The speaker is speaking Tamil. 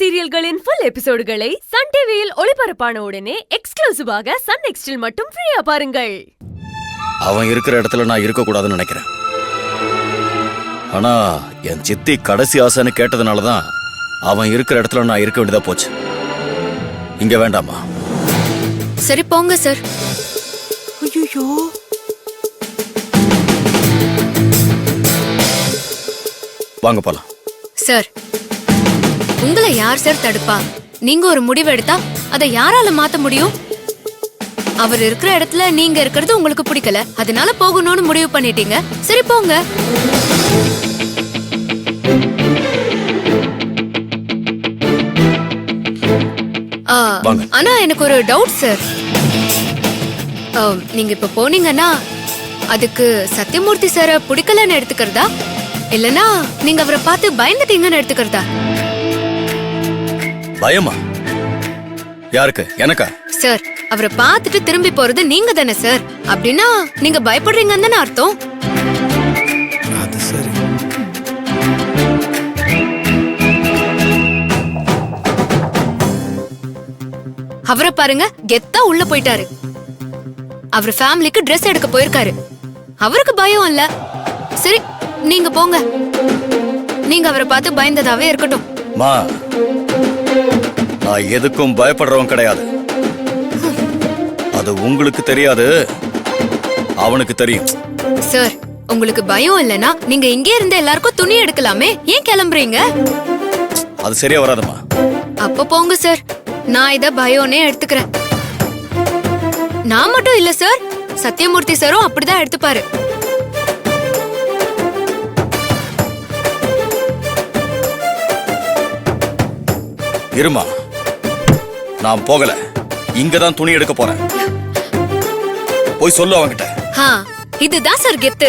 சீரியல்களின் ஃபுல் எபிசோடுகளை சன் டிவியில் ஒளிபரப்பான உடனே எக்ஸ்க்ளூசிவாக சன் நெக்ஸ்டில் மட்டும் ஃப்ரீயா பாருங்கள். அவன் இருக்கிற இடத்துல நான் இருக்க கூடாதுன்னு நினைக்கிறேன். ஆனா என் சித்தி கடைசி ஆசைன்னு கேட்டதுனாலதான் அவன் இருக்கிற இடத்துல நான் இருக்க வேண்டியதா போச்சு. இங்க வேண்டாமா? சரி போங்க சார். ஐயோ, வாங்க போலாம். சார், உங்களை யார் சார் தடுப்பா? நீங்க ஒரு முடிவு எடுத்தா அதை யாரால மாத்த முடியும்? அவர் இருக்கிற இடத்துல நீங்க இருக்கிறது உங்களுக்கு பிடிக்கல, அதனால போகணும்னு முடிவு பண்ணிட்டீங்க. சரி போங்க. ஆனா எனக்கு ஒரு டவுட் சார். நீங்க இப்ப போனீங்கன்னா அதுக்கு சத்யமூர்த்தி சார பிடிக்கலன்னு எடுத்துக்கிறதா, இல்லனா நீங்க அவரை பார்த்து பயந்துட்டீங்கன்னு எடுத்துக்கிறதா? பயமா? யாருக்கு? எனக்கா? சார், அவரை பார்த்துட்டு திரும்பி போறது நீங்க தானே சார். அப்படின்னா நீங்க பயப்படுறீங்கன்னு தானே அர்த்தம். அது சரி. அவரை பாருங்க, கெத்தா உள்ள போயிட்டாரு. அவர் ஃபேமிலிக்கு ட்ரெஸ் எடுக்க போயிருக்காரு. அவருக்கு பயம் இல்ல. சரி நீங்க போங்க. நீங்க அவரை பார்த்து பயந்ததாவே இருக்கட்டும். மா, நான் எதுக்கும் பயப்படுறவன் கிடையாது. அது உங்களுக்கு தெரியாது, அவனுக்கு தெரியும். சார், உங்களுக்கு பயம் இல்லனா நீங்க இங்கே இருந்து எல்லாருக்கும் துணி எடுக்கலாமே, ஏன் கிளம்புறீங்க? அது சரியா வராதுமா. அப்ப போங்க சார், நான் இத பயம்னே எடுத்துக்கிறேன். நான் மட்டும் இல்ல சார், சத்யமூர்த்தி சாரும் அப்படிதான் எடுத்துப்பாரு. இருமா, நான் போகல, இங்கதான் துணி எடுக்க போறேன். போய் சொல்லு அவன்கிட்ட. இதுதான் சார் கெத்து.